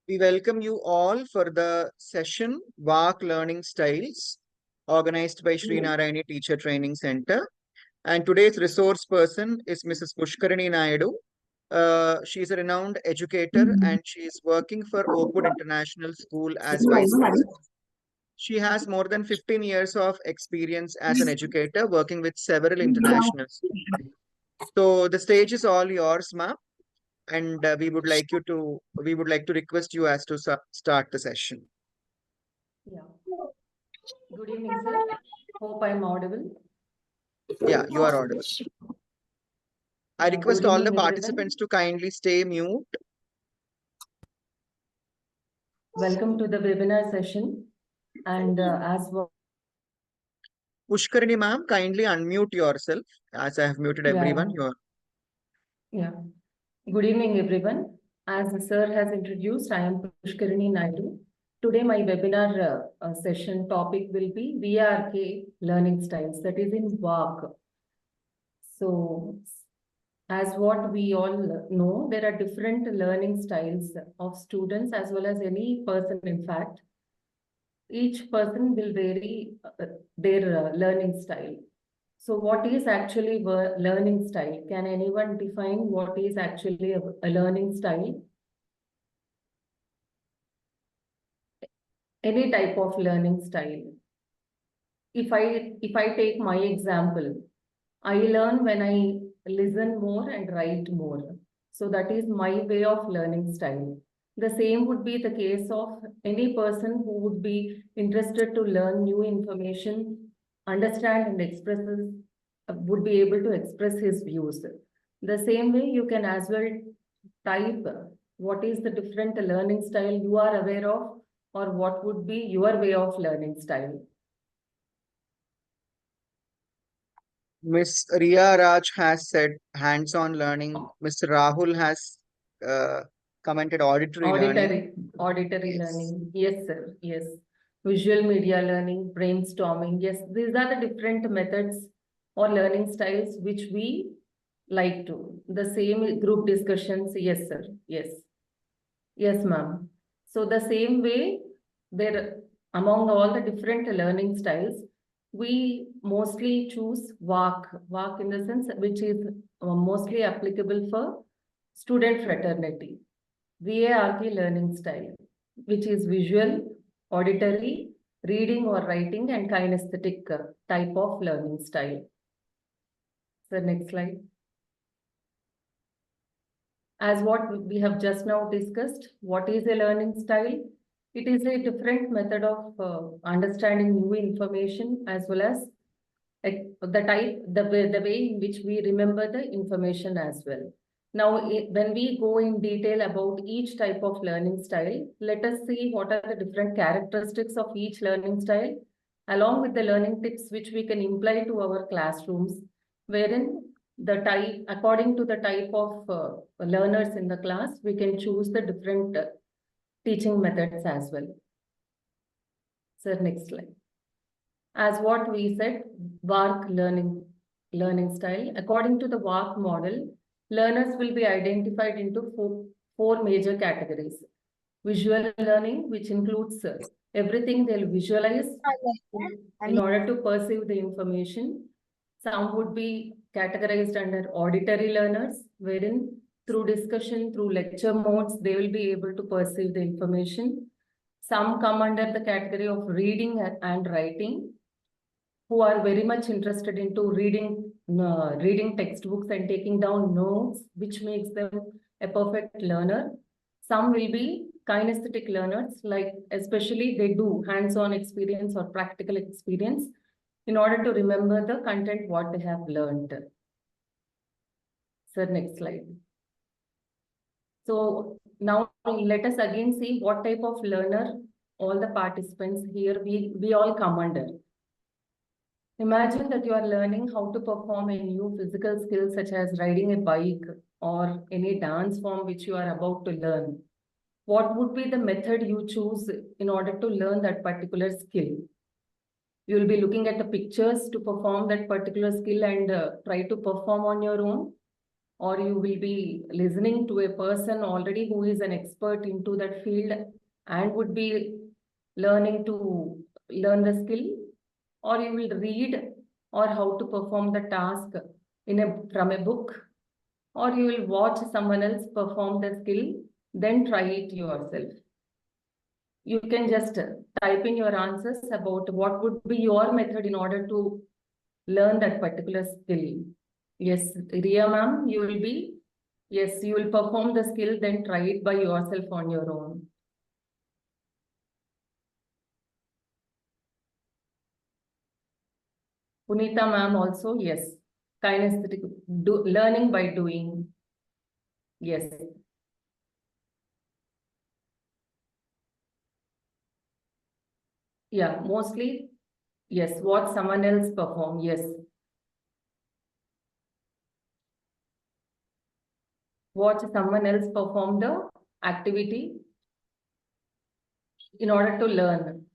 We welcome you all for the session Vark Learning Styles, organized by Srinarayani Teacher Training Center. And today's resource person is Mrs. Pushkarini Naidu. She is a renowned educator and she is working for Oakwood International School as vice principal. She has more than 15 years of experience as an educator working with several international schools. So the stage is all yours, ma'am, and we would like to request you as to start the session. Yeah. Good evening, sir. Hope I'm audible. Yeah, you are audible. I request good all the evening, participants to kindly stay mute. Welcome to the webinar session. And as well, Pushkarini ma'am, kindly unmute yourself as I have muted everyone. Yeah. Good evening, everyone. As the sir has introduced, I am Pushkarini Naidu. Today, my webinar session topic will be VRK learning styles, that is in Vark. So, as what we all know, there are different learning styles of students as well as any person, in fact. Each person will vary their learning style. So what is actually learning style? Can anyone define what is actually a learning style? Any type of learning style. If I take my example, I learn when I listen more and write more. So that is my way of learning style. The same would be the case of any person who would be interested to learn new information, understand and expresses, would be able to express his views. The same way you can as well type what is the different learning style you are aware of, or what would be your way of learning style. Miss Riya Raj has said hands-on learning. Mr. Rahul has commented auditory learning. Auditory learning. Yes, sir. Yes. Visual media learning, brainstorming. Yes, these are the different methods or learning styles which we like to. The same group discussions. Yes, sir. Yes. Yes, ma'am. So the same way, there among all the different learning styles, we mostly choose Vark in the sense which is mostly applicable for student fraternity. VARK learning style, which is visual, auditory, reading or writing, and kinesthetic type of learning style. So next slide. As what we have just now discussed, what is a learning style? It is a different method of understanding new information as well as the way in which we remember the information as well. Now, when we go in detail about each type of learning style, let us see what are the different characteristics of each learning style, along with the learning tips which we can imply to our classrooms, wherein the type, according to the type of learners in the class, we can choose the different teaching methods as well. So next slide. As what we said, Vark learning style. According to the Vark model, learners will be identified into four major categories. Visual learning, which includes everything they'll visualize in order to perceive the information. Some would be categorized under auditory learners, wherein through discussion, through lecture modes, they will be able to perceive the information. Some come under the category of reading and writing, who are very much interested into reading textbooks and taking down notes, which makes them a perfect learner. Some will be kinesthetic learners, like especially they do hands-on experience or practical experience in order to remember the content what they have learned. Sir, next slide. So now let us again see what type of learner all the participants here we all come under. Imagine that you are learning how to perform a new physical skill such as riding a bike or any dance form which you are about to learn. What would be the method you choose in order to learn that particular skill? You will be looking at the pictures to perform that particular skill and try to perform on your own. or you will be listening to a person already who is an expert into that field and would be learning to learn the skill, or you will read or how to perform the task from a book, or you will watch someone else perform the skill, then try it yourself. You can just type in your answers about what would be your method in order to learn that particular skill. Yes, Ria ma'am, you will be, yes, you will perform the skill, then try it by yourself on your own. Punita ma'am also, yes. Kinesthetic, learning by doing. Yes. Yeah, mostly, yes, what someone else perform, yes. Watch someone else perform the activity in order to learn.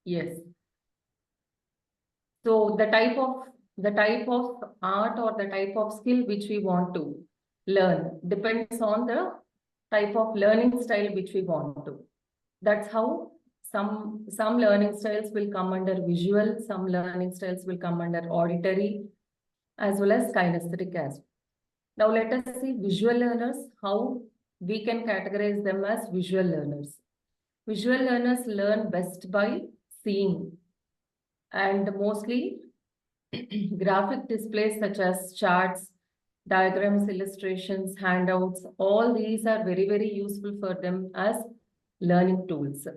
Yes. So the type of art or the type of skill which we want to learn depends on the type of learning style which we want to. That's how some learning styles will come under visual, some learning styles will come under auditory, as well as kinesthetic as well. Now let us see visual learners, how we can categorize them as visual learners. Visual learners learn best by seeing, and mostly graphic displays such as charts, diagrams, illustrations, handouts, all these are very, very useful for them as learning tools.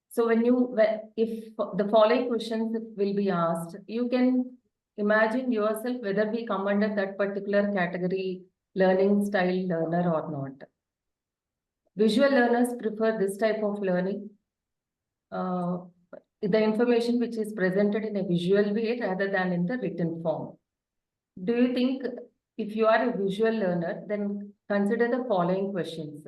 So if the following questions will be asked, you can imagine yourself whether we come under that particular category, learning style learner or not. Visual learners prefer this type of learning. The information which is presented in a visual way rather than in the written form. Do you think if you are a visual learner, then consider the following questions.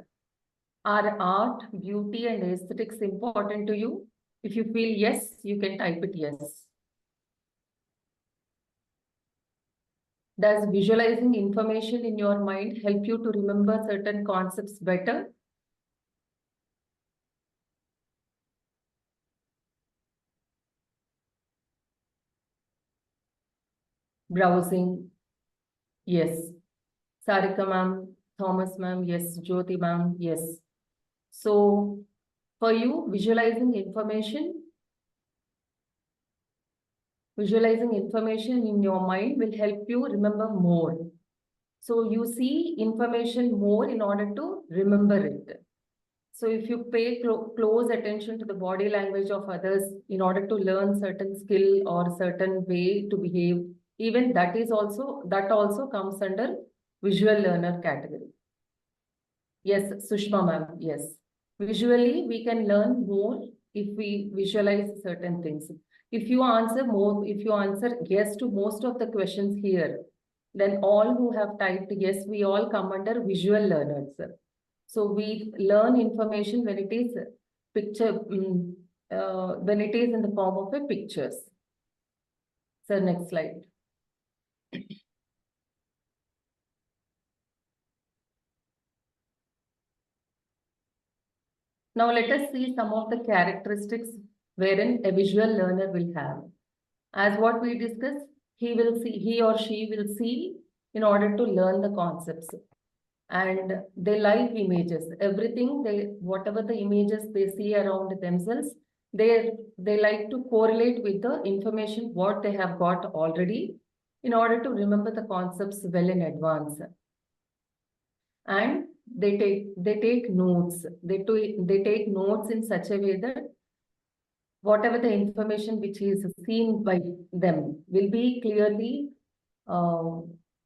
Are art, beauty, and aesthetics important to you? If you feel yes, you can type it yes. Does visualizing information in your mind help you to remember certain concepts better? Browsing, yes. Sarika ma'am, Thomas ma'am, yes. Jyoti ma'am, yes. So for you, visualizing information in your mind will help you remember more. So you see information more in order to remember it. So if you pay close attention to the body language of others in order to learn certain skill or certain way to behave, even that also comes under visual learner category. Yes, Sushma ma'am, yes. Visually, we can learn more if we visualize certain things. If you answer yes to most of the questions here, then all who have typed yes, we all come under visual learners. So we learn information when it is when it is in the form of a pictures. So next slide. Now let us see some of the characteristics wherein a visual learner will have. As what we discussed, he or she will see in order to learn the concepts. And they like images. Whatever the images they see around themselves, they like to correlate with the information what they have got already in order to remember the concepts well in advance. And they take notes. They take notes in such a way that whatever the information which is seen by them will be clearly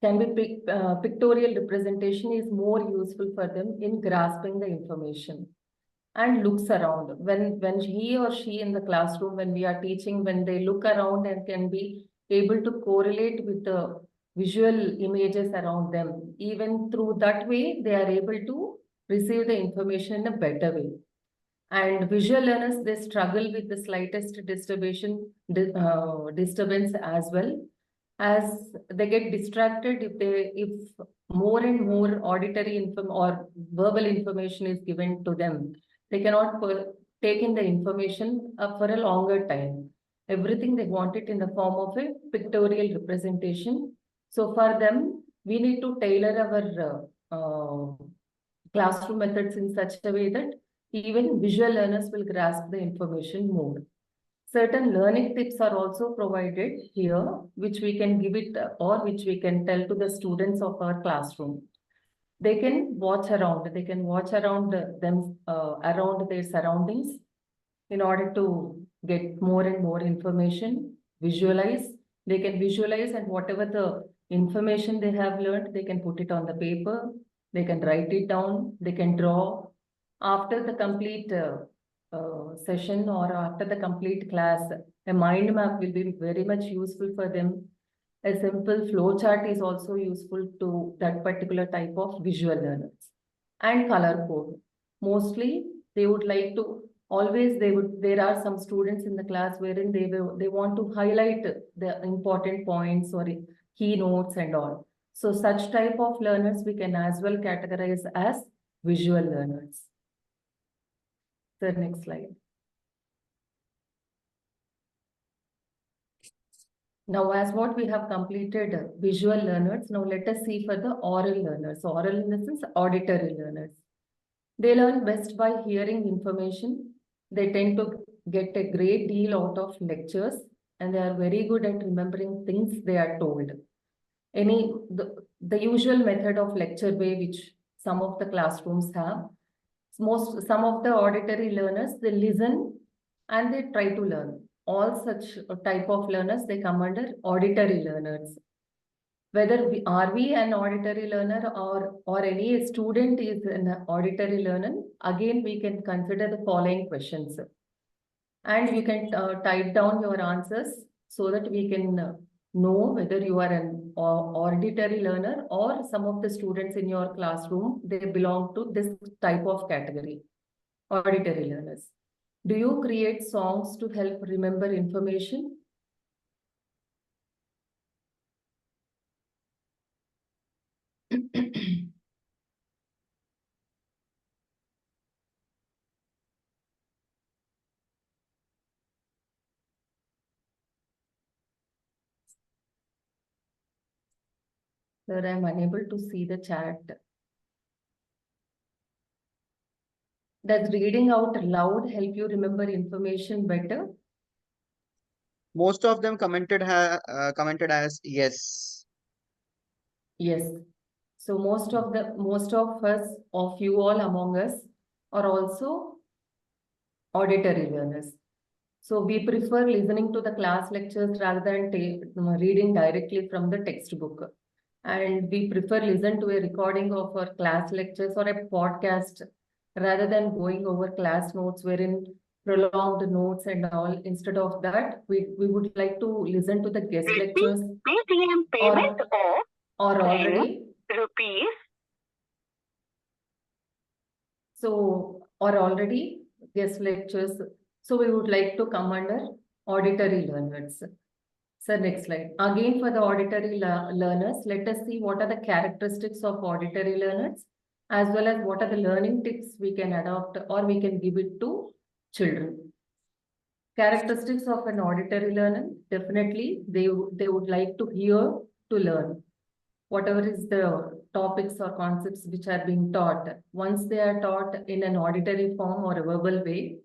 pictorial representation is more useful for them in grasping the information. And looks around when he or she in the classroom, when we are teaching, when they look around and can be able to correlate with the visual images around them, even through that way they are able to receive the information in a better way. And visual learners, they struggle with the slightest disturbance as well, as they get distracted if more and more auditory or verbal information is given to them, they cannot take in the information for a longer time. Everything they want it in the form of a pictorial representation. So for them, we need to tailor our classroom methods in such a way that even visual learners will grasp the information more. Certain learning tips are also provided here, which we can give it or which we can tell to the students of our classroom. They can watch around them, around their surroundings in order to get more and more information, visualize. They can visualize, and whatever the information they have learned, they can put it on the paper, they can write it down, they can draw. After the complete session or after the complete class, a mind map will be very much useful for them. A simple flow chart is also useful to that particular type of visual learners. And color code. Mostly they would like to always there are some students in the class wherein they want to highlight the important points or keynotes and all. So such type of learners we can as well categorize as visual learners. The next slide. Now, as what we have completed visual learners, now let us see for the oral learners. Oral in the sense auditory learners. They learn best by hearing information. They tend to get a great deal out of lectures, and they are very good at remembering things they are told. The usual method of lecture way which some of the classrooms have. Some of the auditory learners, they listen and they try to learn. All such type of learners, they come under auditory learners. Whether are we an auditory learner or any student is an auditory learner, again we can consider the following questions. And you can type down your answers so that we can know whether you are an auditory learner or some of the students in your classroom, they belong to this type of category, auditory learners. Do you create songs to help remember information? Sir, I am unable to see the chat. Does reading out loud help you remember information better? Most of them commented as yes. Yes. So most of us, of you all among us, are also auditory learners. So we prefer listening to the class lectures rather than reading directly from the textbook. And we prefer listen to a recording of our class lectures or a podcast rather than going over class notes wherein prolonged notes and all. Instead of that, we would like to listen to the guest lectures Paytm payment or already. rupees. So, or already guest lectures. So we would like to come under auditory learners. So next slide. Again, for the auditory learners, let us see what are the characteristics of auditory learners, as well as what are the learning tips we can adopt or we can give it to children. Characteristics of an auditory learner, definitely they would like to hear to learn. Whatever is the topics or concepts which are being taught, once they are taught in an auditory form or a verbal way,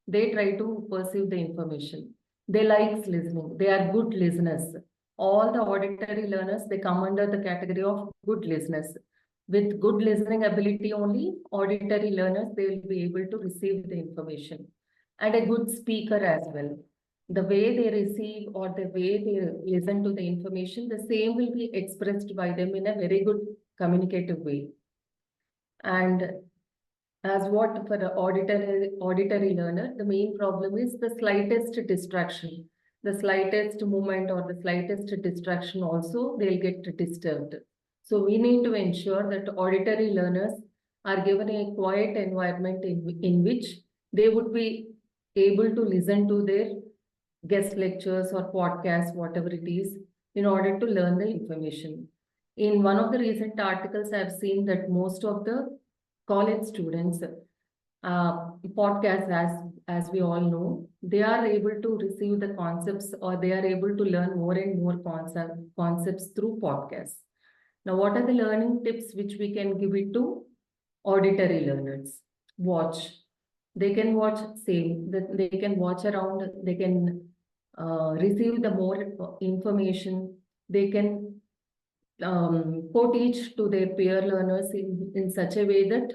they try to perceive the information. They like listening. They are good listeners. All the auditory learners, they come under the category of good listeners. With good listening ability only, auditory learners, they will be able to receive the information. And a good speaker as well. The way they receive or the way they listen to the information, the same will be expressed by them in a very good communicative way. And as what for the auditory learner, the main problem is the slightest distraction. The slightest movement or the slightest distraction also, they'll get disturbed. So we need to ensure that auditory learners are given a quiet environment in which they would be able to listen to their guest lectures or podcasts, whatever it is, in order to learn the information. In one of the recent articles, I've seen that most of the college students, podcasts, as we all know, they are able to receive the concepts, or they are able to learn more and more concepts through podcasts. Now, what are the learning tips which we can give it to auditory learners? Watch. They can watch same. That they can watch around. They can receive the more information. They can co-teach to their peer learners in such a way that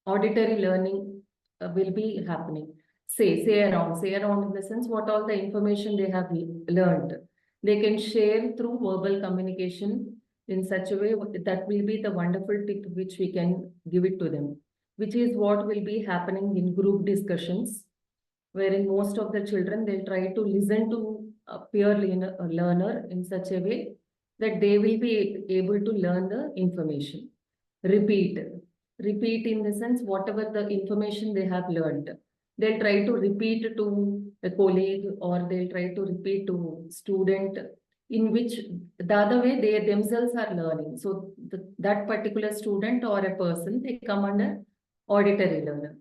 auditory learning will be happening. Say around in the sense what all the information they have learned. They can share through verbal communication in such a way that will be the wonderful tip which we can give it to them, which is what will be happening in group discussions, wherein most of the children, they'll try to listen to a peer learner in such a way that they will be able to learn the information. Repeat. Repeat in the sense, whatever the information they have learned, they'll try to repeat to a colleague, or they'll try to repeat to student, in which the other way they themselves are learning. So that particular student or a person, they come under auditory learner.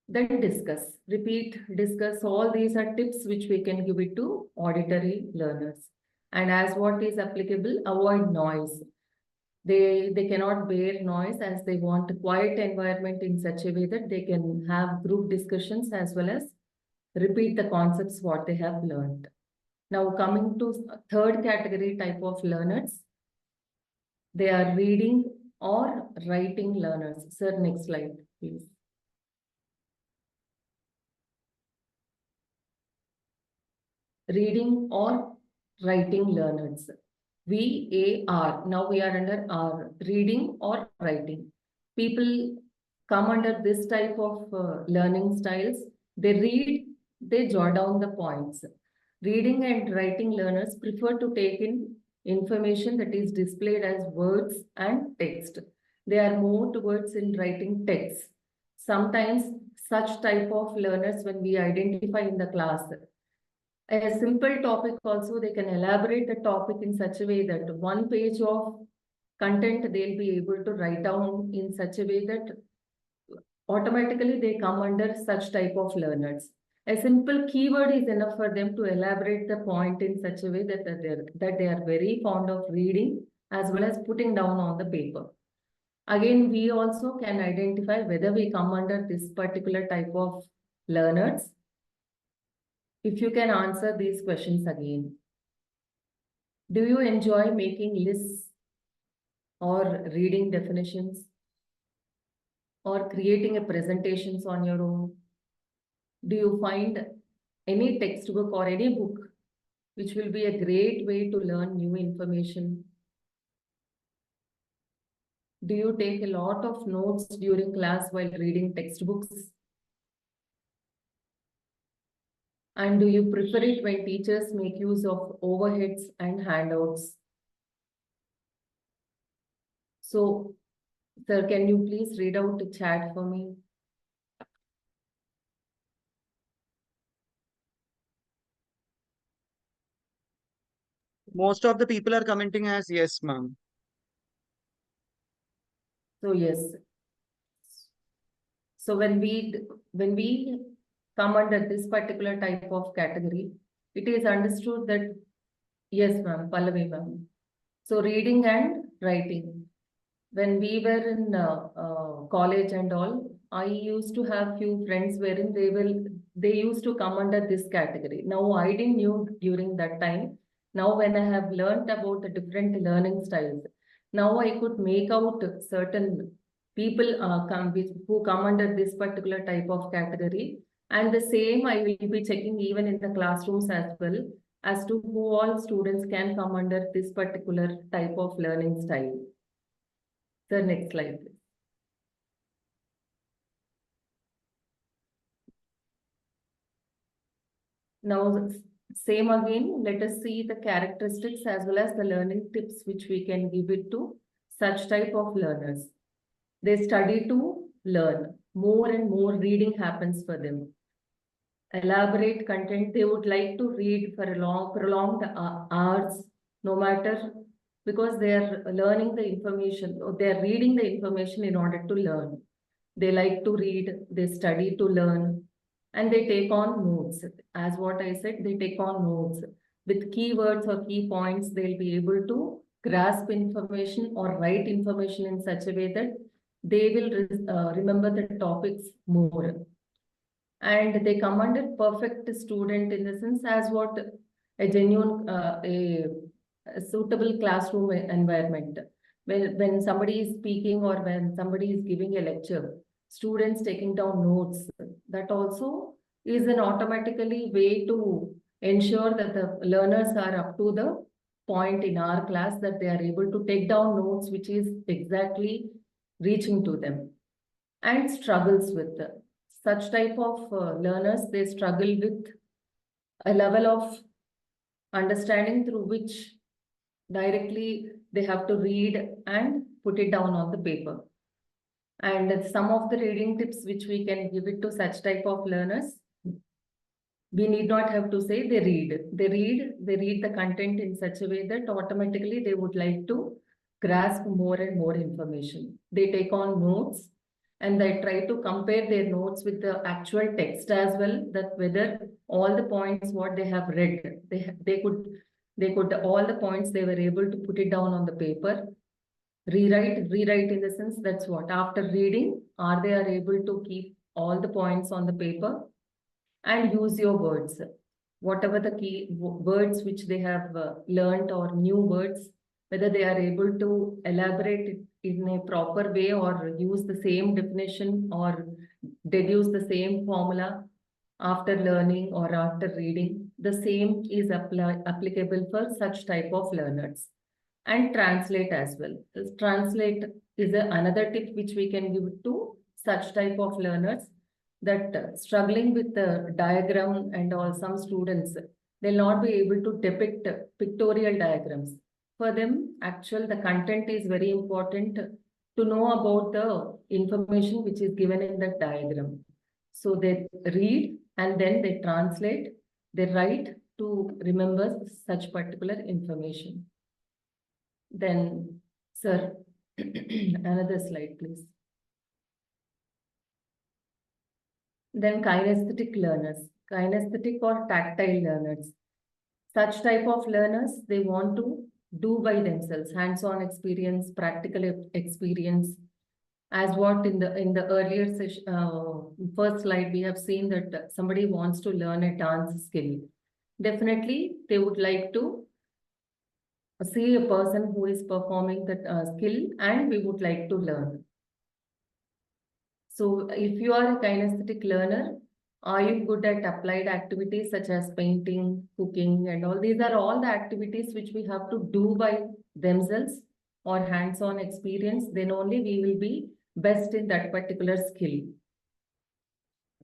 Then discuss, repeat, discuss. All these are tips which we can give it to auditory learners. And as what is applicable, avoid noise. They cannot bear noise, as they want a quiet environment in such a way that they can have group discussions as well as repeat the concepts what they have learned. Now coming to third category type of learners, they are reading or writing learners. Sir, next slide, please. Reading or writing learners. VAR. Now we are under R. Reading or writing. People come under this type of learning styles. They read, they jot down the points. Reading and writing learners prefer to take in information that is displayed as words and text. They are more towards in writing text. Sometimes such type of learners, when we identify in the class, a simple topic also, they can elaborate the topic in such a way that one page of content they'll be able to write down in such a way that automatically they come under such type of learners. A simple keyword is enough for them to elaborate the point in such a way that they are very fond of reading as well as putting down on the paper. Again, we also can identify whether we come under this particular type of learners. If you can answer these questions again. Do you enjoy making lists or reading definitions or creating a presentations on your own? Do you find any textbook or any book which will be a great way to learn new information? Do you take a lot of notes during class while reading textbooks? And do you prefer it when teachers make use of overheads and handouts? So, sir, can you please read out the chat for me? Most of the people are commenting as yes, ma'am. So yes. So when we come under this particular type of category, it is understood that yes, ma'am, Pallavi, ma'am. So reading and writing. When we were in college and all, I used to have few friends wherein they used to come under this category. Now I didn't knew during that time. Now when I have learned about the different learning styles, now I could make out certain people who come under this particular type of category. And the same I will be checking even in the classrooms as well, as to who all students can come under this particular type of learning style. The next slide, please. Now, same again, let us see the characteristics as well as the learning tips which we can give it to such type of learners. They study to learn. More and more reading happens for them. Elaborate content, they would like to read for a long, prolonged hours, no matter because they are learning the information, or they are reading the information in order to learn. They like to read, they study to learn, and they take on notes. As what I said, they take on notes. With keywords or key points, they'll be able to grasp information or write information in such a way that they will remember the topics more. And they commanded perfect student in the sense as what a genuine, a suitable classroom environment. When somebody is speaking or when somebody is giving a lecture, students taking down notes, that also is an automatically way to ensure that the learners are up to the point in our class, that they are able to take down notes which is exactly reaching to them. And struggles with such type of learners, they struggle with a level of understanding through which directly they have to read and put it down on the paper. And some of the reading tips which we can give it to such type of learners, we need not have to say they read. They read the content in such a way that automatically they would like to grasp more and more information. They take on notes and they try to compare their notes with the actual text as well, that whether all the points what they have read, they could all the points they were able to put it down on the paper. Rewrite in the sense that's what after reading, are they are able to keep all the points on the paper and use your words, whatever the key words which they have learned or new words, whether they are able to elaborate it in a proper way or use the same definition or deduce the same formula after learning or after reading. The same is applicable for such type of learners. And translate as well. This translate is another tip which we can give to such type of learners, that struggling with the diagram and all, some students, they'll not be able to depict pictorial diagrams. For them, the content is very important to know about the information which is given in that diagram. So they read and then they translate, they write to remember such particular information. Then, sir, another slide, please. Then kinesthetic learners, kinesthetic or tactile learners. Such type of learners, they want to do by themselves, hands-on experience, practical experience. As what in the earlier session, first slide, we have seen that somebody wants to learn a dance skill. Definitely, they would like to see a person who is performing that skill, and we would like to learn. So if you are a kinesthetic learner, are you good at applied activities such as painting, cooking, and all? These are all the activities which we have to do by themselves or hands-on experience. Then only we will be best in that particular skill.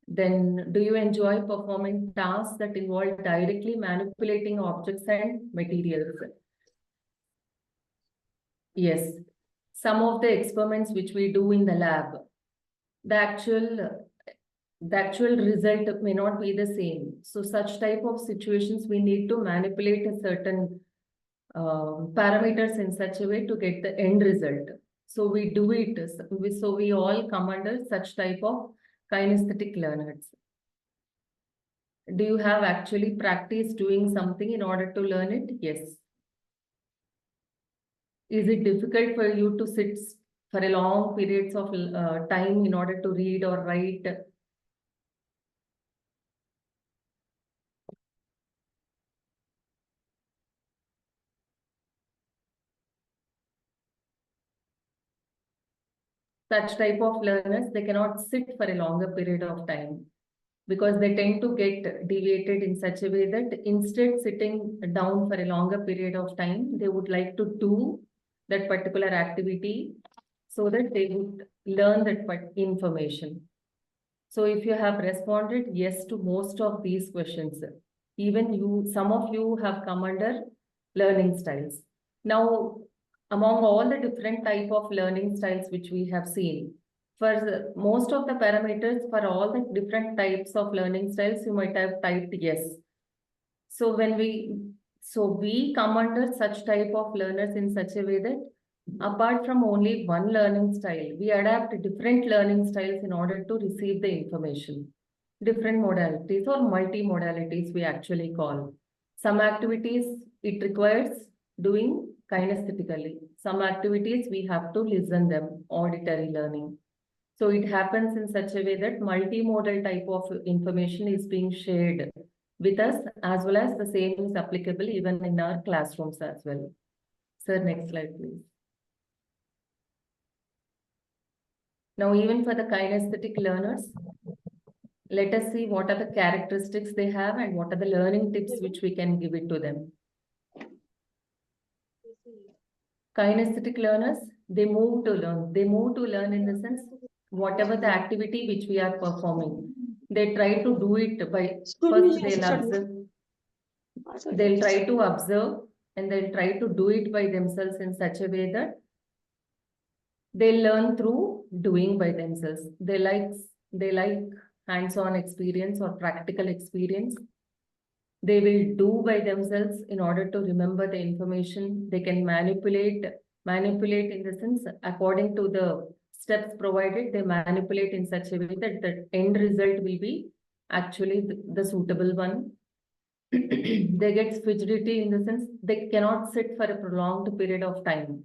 Then do you enjoy performing tasks that involve directly manipulating objects and materials? Yes, some of the experiments which we do in the lab, the actual result may not be the same. So such type of situations, we need to manipulate a certain parameters in such a way to get the end result. So we do it. So we all come under such type of kinesthetic learners. Do you have actually practiced doing something in order to learn it? Yes. Is it difficult for you to sit for a long periods of time in order to read or write? Such type of learners, they cannot sit for a longer period of time because they tend to get deviated in such a way that instead sitting down for a longer period of time, they would like to do that particular activity so that they would learn that information. So if you have responded yes to most of these questions, even you, some of you have come under learning styles. Now, among all the different type of learning styles which we have seen, for most of the parameters for all the different types of learning styles, you might have typed yes. So when we So we come under such type of learners in such a way that apart from only one learning style, we adapt different learning styles in order to receive the information. Different modalities or multi-modalities we actually call. Some activities it requires doing kinesthetically. Some activities we have to listen them, auditory learning. So it happens in such a way that multimodal type of information is being shared with us, as well as the same is applicable even in our classrooms as well. Sir, next slide, please. Now, even for the kinesthetic learners, let us see what are the characteristics they have and what are the learning tips which we can give it to them. Kinesthetic learners, they move to learn. They move to learn in the sense, whatever the activity which we are performing, they try to do it by, first they'll observe. They'll try to observe and they'll try to do it by themselves in such a way that they learn through doing by themselves. They like hands-on experience or practical experience. They will do by themselves in order to remember the information. They can manipulate in the sense according to the steps provided, they manipulate in such a way that the end result will be actually the suitable one. They get fidgety in the sense they cannot sit for a prolonged period of time.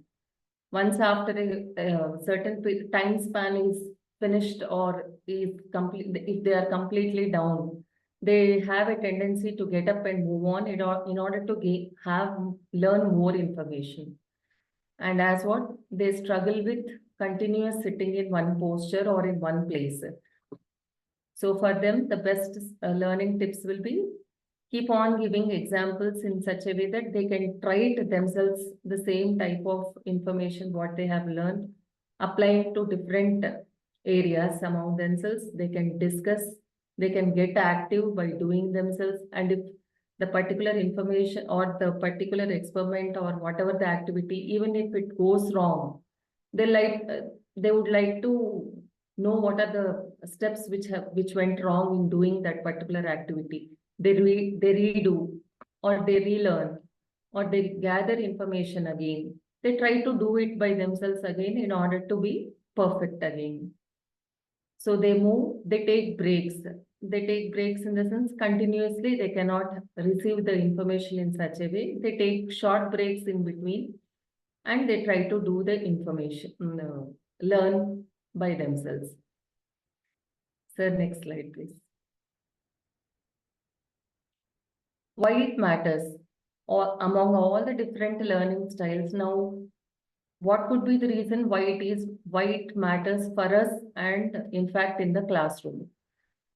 Once after a certain time span is finished or is complete, if they are completely down, they have a tendency to get up and move on in order to learn more information. And as what they struggle with continuous sitting in one posture or in one place. So for them, the best learning tips will be keep on giving examples in such a way that they can try it themselves, the same type of information what they have learned, apply it to different areas among themselves. They can discuss, they can get active by doing themselves. And if the particular information or the particular experiment or whatever the activity, even if it goes wrong, they would like to know what are the steps which went wrong in doing that particular activity. They redo or they relearn or they gather information again. They try to do it by themselves again in order to be perfect again. So they move, they take breaks. They take breaks in the sense continuously they cannot receive the information in such a way. They take short breaks in between and they try to do the information, learn by themselves. Sir, next slide, please. Why it matters or among all the different learning styles. Now, what could be the reason why it matters for us and in fact in the classroom?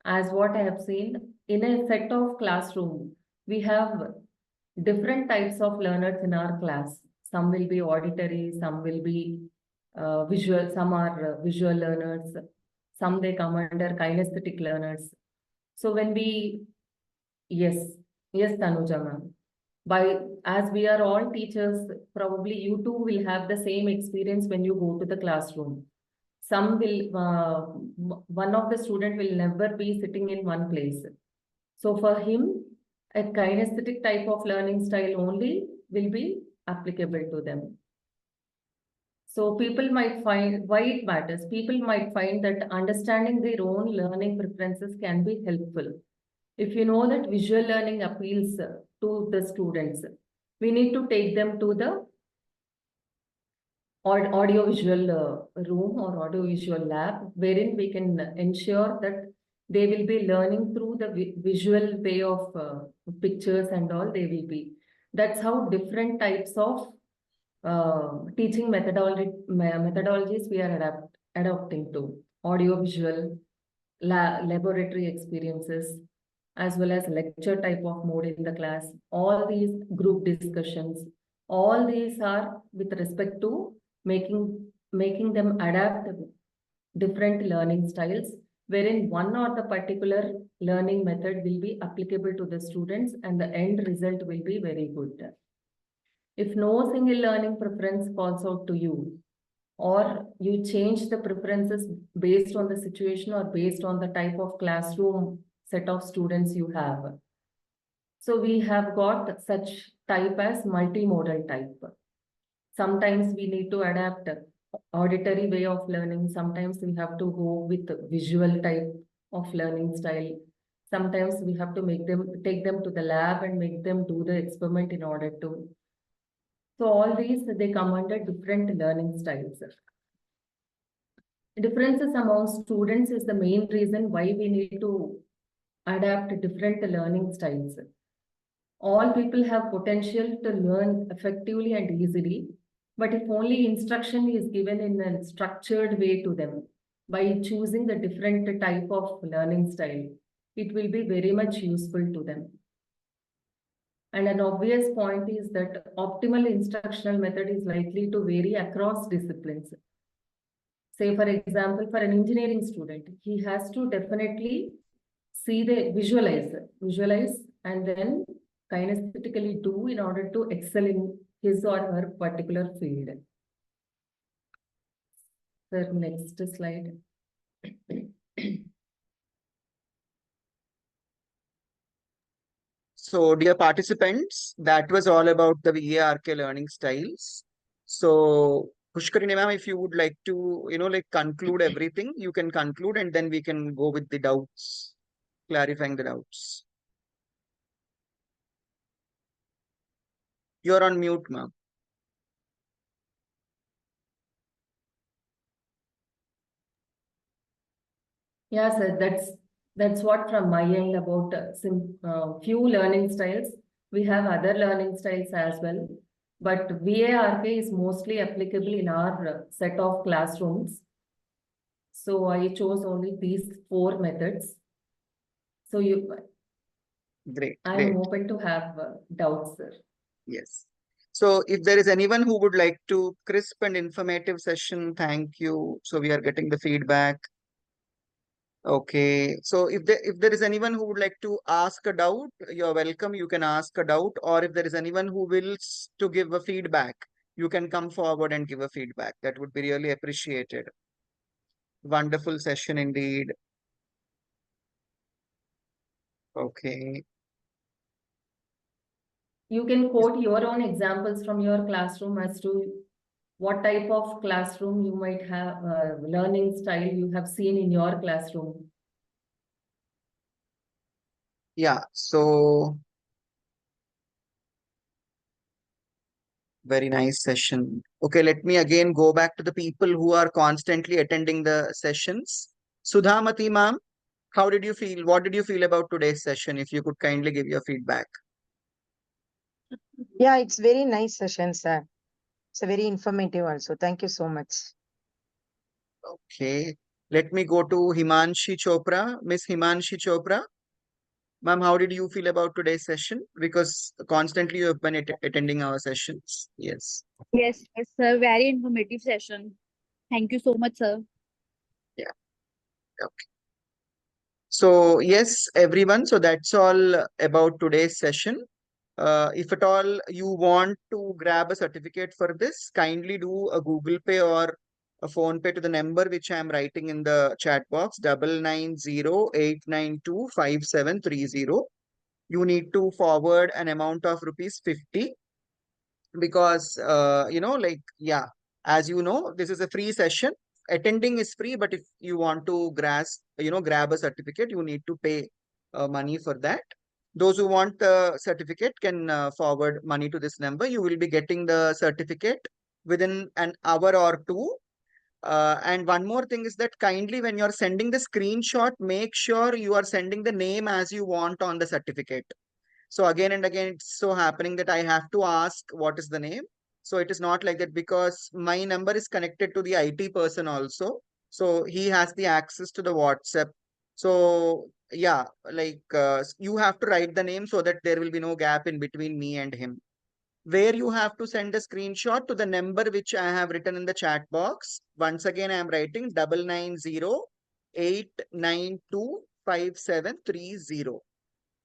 As what I have seen in a set of classroom, we have different types of learners in our class. Some will be auditory, some will be visual, some are visual learners, some they come under kinesthetic learners. So when yes, Tanuja ma'am. As we are all teachers, probably you too will have the same experience when you go to the classroom. Some will, one of the student will never be sitting in one place. So for him, a kinesthetic type of learning style only will be applicable to them. So people might find why it matters. People might find that understanding their own learning preferences can be helpful. If you know that visual learning appeals to the students, we need to take them to the audio-visual room or audio-visual lab, wherein we can ensure that they will be learning through the visual way of pictures and all they will be. That's how different types of teaching methodologies we are adopting to audio-visual, laboratory experiences, as well as lecture type of mode in the class. All these group discussions, all these are with respect to making them adapt different learning styles, wherein one or the particular learning method will be applicable to the students and the end result will be very good. If no single learning preference falls out to you, or you change the preferences based on the situation or based on the type of classroom set of students you have. So we have got such type as multimodal type. Sometimes we need to adapt auditory way of learning. Sometimes we have to go with visual type of learning style. Sometimes we have to take them to the lab and make them do the experiment in order to. So all these, they come under different learning styles. Differences among students is the main reason why we need to adapt different learning styles. All people have potential to learn effectively and easily, but if only instruction is given in a structured way to them by choosing the different type of learning style, it will be very much useful to them. And an obvious point is that optimal instructional method is likely to vary across disciplines. Say, for example, for an engineering student, he has to definitely visualize, and then kinesthetically do in order to excel in his or her particular field. Sir, next slide. So, dear participants, that was all about the VARK learning styles. So, Pushkarini ma'am, if you would like to, like conclude everything, you can conclude and then we can go with the doubts, clarifying the doubts. You're on mute, ma'am. Yeah, sir, that's what from my end about few learning styles. We have other learning styles as well, but VARK is mostly applicable in our set of classrooms. So I chose only these 4 methods. So Great. I'm open to have doubts, sir. Yes. So if there is anyone who would like to crisp and informative session, thank you. So we are getting the feedback. Okay. So if there is anyone who would like to ask a doubt, you're welcome. You can ask a doubt, or if there is anyone who wills to give a feedback, you can come forward and give a feedback. That would be really appreciated. Wonderful session indeed. Okay. You can quote your own examples from your classroom as to what type of classroom you might have, learning style you have seen in your classroom. Yeah. So very nice session. Okay, let me again go back to the people who are constantly attending the sessions. Sudhamati ma'am, how did you feel? What did you feel about today's session? If you could kindly give your feedback. Yeah, it's very nice session, sir. It's a very informative also. Thank you so much. Okay, let me go to Himanshi Chopra. Miss Himanshi Chopra, ma'am, how did you feel about today's session? Because constantly you have been attending our sessions. Yes. Yes, yes, sir. Very informative session. Thank you so much, sir. Yeah. Okay. So yes, everyone. So that's all about today's session. If at all you want to grab a certificate for this, kindly do a Google Pay or a Phone Pay to the number which I am writing in the chat box, 9908925730. You need to forward an amount of rupees 50 because, yeah, as you know, this is a free session. Attending is free, but if you want to grab a certificate, you need to pay money for that. Those who want the certificate can forward money to this number. You will be getting the certificate within an hour or two. And one more thing is that kindly when you're sending the screenshot, make sure you are sending the name as you want on the certificate. So again and again, it's so happening that I have to ask what is the name. So it is not like that because my number is connected to the IT person also. So he has the access to the WhatsApp. So yeah, you have to write the name so that there will be no gap in between me and him. Where you have to send a screenshot to the number which I have written in the chat box. Once again, I am writing 9908925730.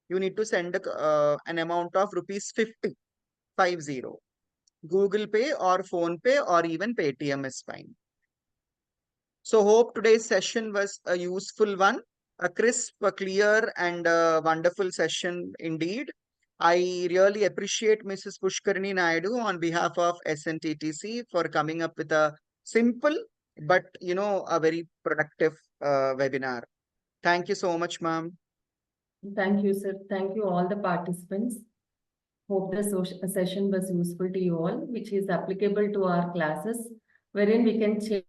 You need to send an amount of rupees 50, 50. Google Pay or Phone Pay or even Paytm is fine. So hope today's session was a useful one, a crisp, a clear and a wonderful session indeed. I really appreciate Mrs. Pushkarini Naidu on behalf of SNTTC for coming up with a simple but a very productive webinar. Thank you so much, ma'am. Thank you, sir. Thank you all the participants. Hope the session was useful to you all, which is applicable to our classes, wherein we can change